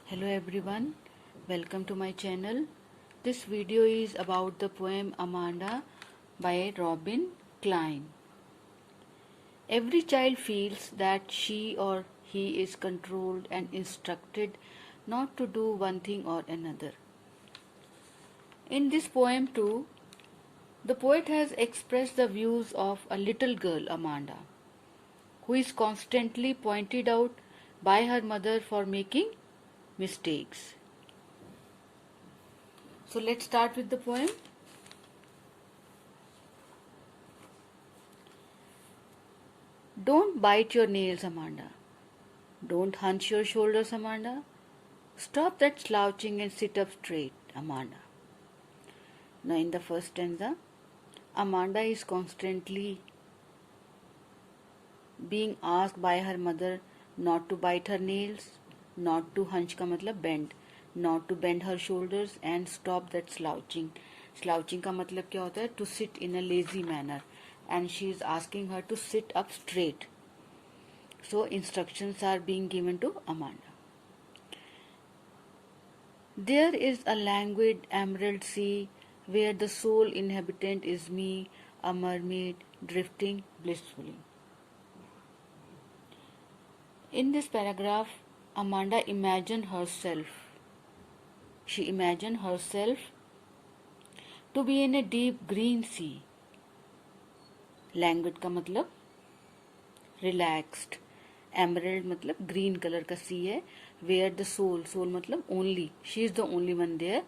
Hello everyone, welcome to my channel. This video is about the poem Amanda by Robin Klein. Every child feels that she or he is controlled and instructed not to do one thing or another. In this poem too, the poet has expressed the views of a little girl, Amanda, who is constantly pointed out by her mother for making mistakes. So let's start with the poem. Don't bite your nails, Amanda. Don't hunch your shoulders, Amanda. Stop that slouching and sit up straight, Amanda. Now, in the first stanza, Amanda is constantly being asked by her mother not to bite her nails, not to hunch का मतलब bend, not to bend her shoulders and stop that slouching. Slouching का मतलब क्या होता है? To sit in a lazy manner. And she is asking her to sit up straight. So instructions are being given to Amanda. There is a languid emerald sea where the sole inhabitant is me, a mermaid drifting blissfully. In this paragraph, Amanda imagined herself. She imagined herself to be in a deep green sea. Languid का मतलब relaxed. Emerald मतलब green color का sea है. Where the soul मतलब only. She is the only one there.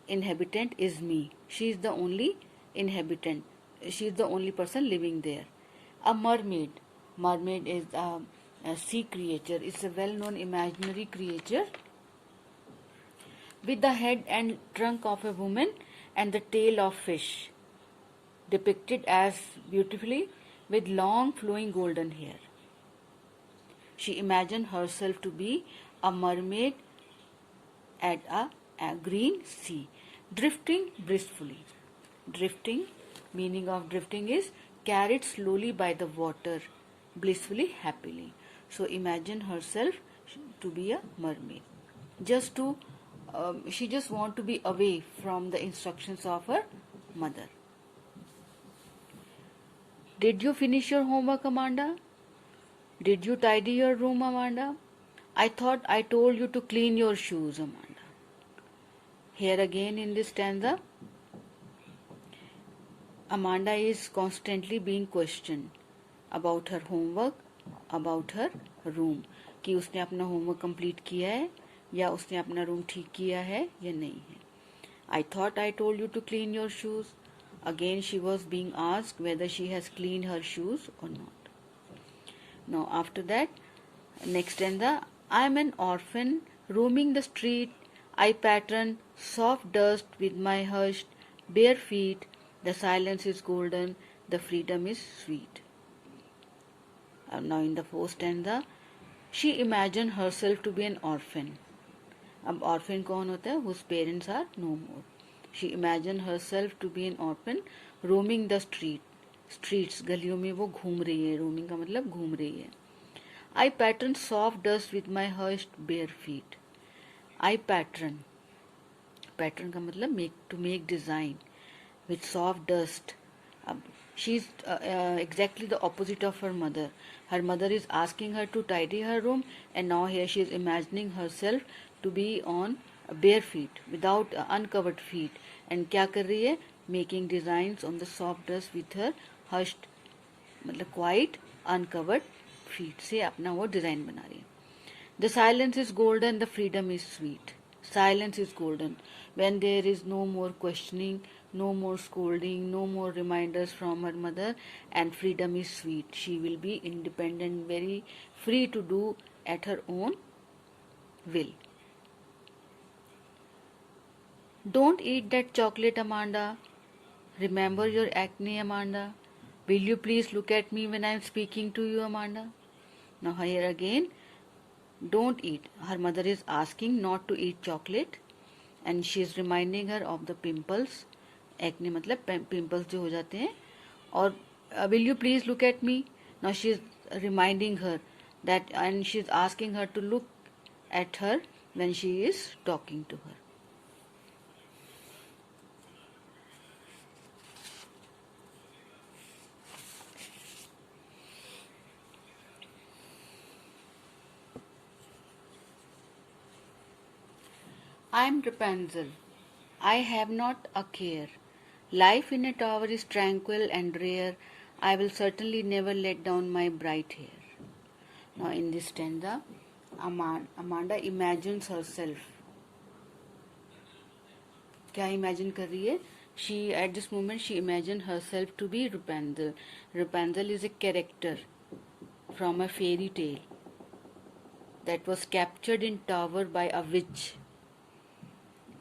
Inhabitant is me. She is the only inhabitant. She is the only person living there. A mermaid. Mermaid is a sea creature. It's a well-known imaginary creature with the head and trunk of a woman and the tail of fish, depicted as beautifully with long flowing golden hair. She imagined herself to be a mermaid at a green sea, drifting blissfully. Drifting, meaning of drifting is carried slowly by the water, blissfully, happily. So imagine herself to be a mermaid. She just want to be away from the instructions of her mother. Did you finish your homework, Amanda? Did you tidy your room, Amanda? I thought I told you to clean your shoes, Amanda. Here again in this stanza, Amanda is constantly being questioned about her homework, about her room. कि उसने अपना homework complete किया है या उसने अपना room ठीक किया है या नहीं है. I thought I told you to clean your shoes. Again she was being asked whether she has cleaned her shoes or not. Now after that, next stanza, I am an orphan roaming the street. I pattern soft dust with my hushed bare feet. The silence is golden, the freedom is sweet. Now in the fourth stanza, she imagined herself to be an orphan. अब orphan कौन होता है? Whose parents are no more. She imagined herself to be an orphan roaming the streets. गलियों में वो घूम रही है. Roaming का मतलब घूम रही है. I pattern soft dust with my hushed bare feet. I pattern का मतलब to make design with soft dust. She's exactly the opposite of her mother. Her mother is asking her to tidy her room, and now here she is imagining herself to be on bare feet, without uncovered feet. And क्या कर रही है? Making designs on the soft dust with her hushed, मतलब quite uncovered feet से अपना वो design बना रही है. The silence is golden, the freedom is sweet. Silence is golden. When there is no more questioning, no more scolding, no more reminders from her mother, and freedom is sweet. She will be independent, very free to do at her own will. Don't eat that chocolate, Amanda. Remember your acne, Amanda. Will you please look at me when I am speaking to you, Amanda? Now here again, don't eat. Her mother is asking not to eat chocolate, and she is reminding her of the pimples. Acne मतलब pimples जो हो जाते हैं. और will you please look at me? Now she is reminding her that, and she is asking her to look at her when she is talking to her. I am Rapunzel. I have not a care. Life in a tower is tranquil and rare. I will certainly never let down my bright hair. Now, in this stanza, Amanda imagines herself. क्या imagine कर रही है? She, at this moment, she imagined herself to be Rapunzel. Rapunzel is a character from a fairy tale that was captured in tower by a witch.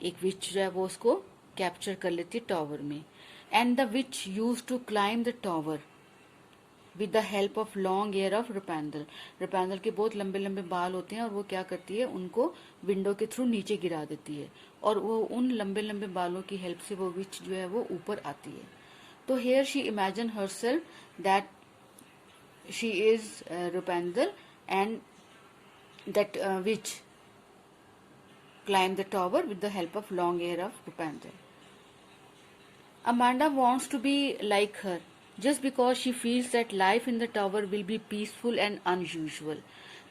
एक विच जो है वो उसको capture कर लेती है टॉवर में. And the witch use to climb the tower with the help of long hair of Rapunzel. Rapunzel के बहुत लंबे लंबे बाल होते हैं और वो क्या करती है, उनको विंडो के थ्रू नीचे गिरा देती है और वो उन लंबे लंबे बालों की हेल्प से वो विच जो है वो ऊपर आती है. तो hair she imagine herself that she is Rapunzel and that witch climb the tower with the help of long hair of Rapunzel. Amanda wants to be like her just because she feels that life in the tower will be peaceful and unusual.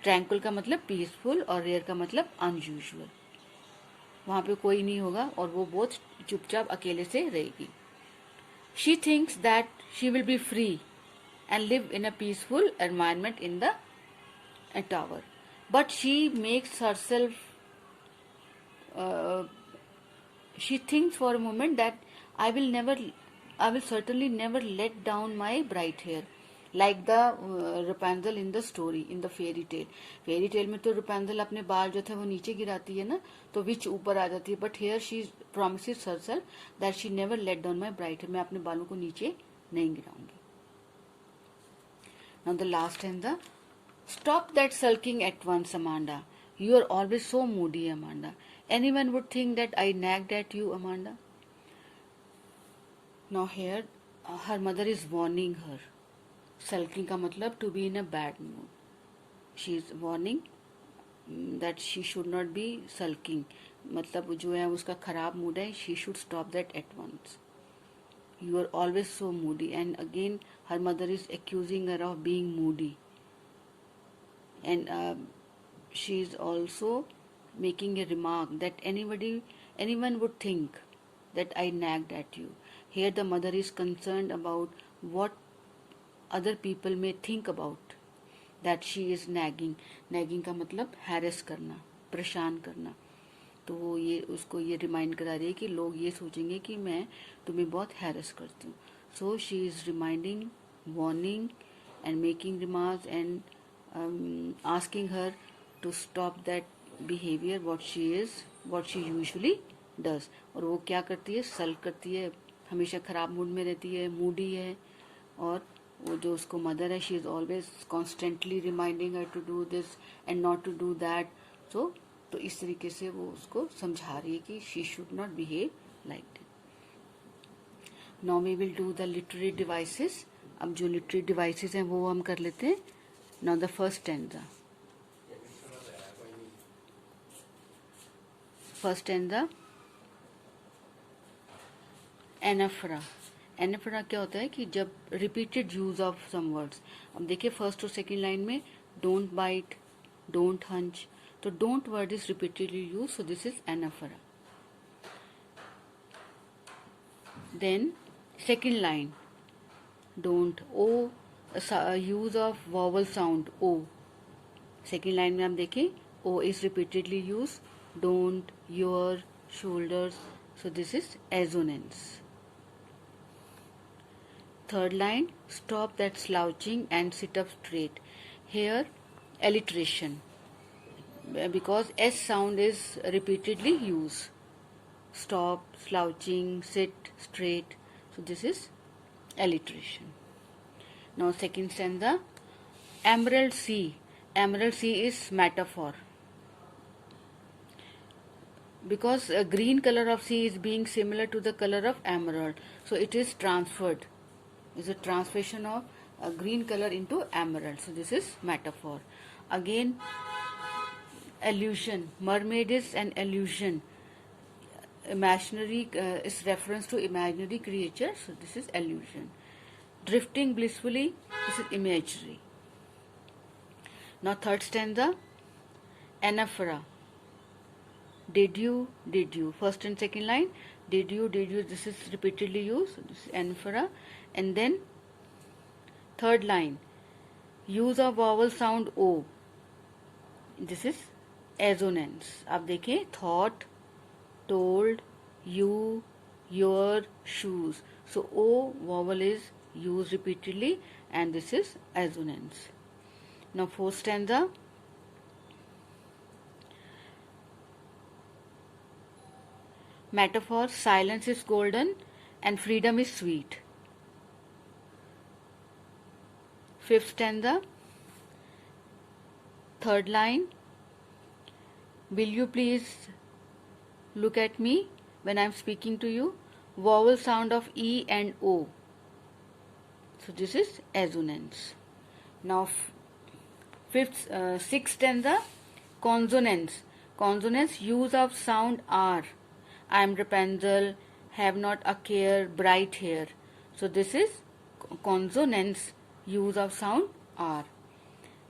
Tranquil का मतलब peaceful और rare का मतलब unusual. वहाँ पे कोई नहीं होगा और वो बहुत चुपचाप अकेले से रहेगी. She thinks that she will be free and live in a peaceful environment in the tower. But she makes herself she thinks for a moment that I will certainly never let down my bright hair, like the Rapunzel in the story, in the fairy tale. Fairy tale में तो Rapunzel अपने बाल जो थे वो नीचे गिराती है ना, तो विच ऊपर आ जाती है. But here she promises herself that she never let down my bright hair. मैं अपने बालों को नीचे नहीं गिराऊंगी. Now the last stanza. Stop that sulking at once, Amanda. You are always so moody, Amanda. Anyone would think that I nagged at you, Amanda. Now here, her mother is warning her. Sulking का मतलब to be in a bad mood. She is warning that she should not be sulking. मतलब जो है उसका खराब mood है. She should stop that at once. You are always so moody. And again, her mother is accusing her of being moody. And she is also making a remark that anyone would think that I nagged at you. Here the mother is concerned about what other people may think about that she is nagging. Nagging का मतलब harass करना, परेशान करना. तो वो ये उसको ये रिमाइंड करा रही है कि लोग ये सोचेंगे कि मैं तुम्हें बहुत हैरेस करती हूँ. So she is reminding, warning and making remarks and asking her to stop that behavior what she usually does. और वो क्या करती है, सल्क करती है, हमेशा खराब मूड में रहती है, मूडी है. और वो जो उसको मदर है, she is always constantly reminding her to do this and not to do that. तो इस तरीके से वो उसको समझा रही है कि she should not behave like that. Now we will do the literary devices. अब जो लिटरेरी डिवाइसेस हैं वो हम कर लेते हैं. Now the first stanza. First stanza, anaphora. Anaphora क्या होता है कि जब repeated use of some words. अब देखिए फर्स्ट और सेकेंड लाइन में डोंट बाइट, डोंट हंच, तो don't word is repeatedly use, so this is anaphora. Then second line, don't, O use of vowel sound O. Second line में आप देखें O is repeatedly use. Don't, your, shoulders, so this is assonance. Third line, stop that slouching and sit up straight. Here alliteration because S sound is repeatedly used. Stop, slouching, sit, straight, so this is alliteration. Now second stanza, emerald sea. Emerald sea is metaphor. Because a green color of sea is being similar to the color of emerald, so it is transferred. It's a translation of a green color into emerald, so this is metaphor. Again Illusion. Mermaid is an illusion. Imaginary is reference to imaginary creature, so this is illusion. Drifting blissfully, this is imagery. Now third stanza, anaphora. Did you, first and second line, did you, this is repeatedly used, so this is anaphora. And then third line, use of vowel sound O, this is assonance. आप देखें, thought, told, you, your, shoes, so O vowel is used repeatedly and this is assonance. Now fourth stanza, metaphor. Silence is golden and freedom is sweet. Fifth stanza, third line, will you please look at me when I am speaking to you, vowel sound of E and O, so this is assonance. Now sixth stanza, consonants. Consonants, use of sound R. I am Rapunzel, have not a care, bright hair, so this is consonants, use of sound R.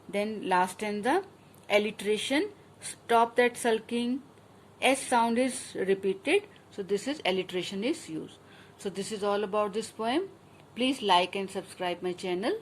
Then last stanza, alliteration. Stop that sulking, S sound is repeated, so this is alliteration is used. So this is all about this poem. Please like and subscribe my channel.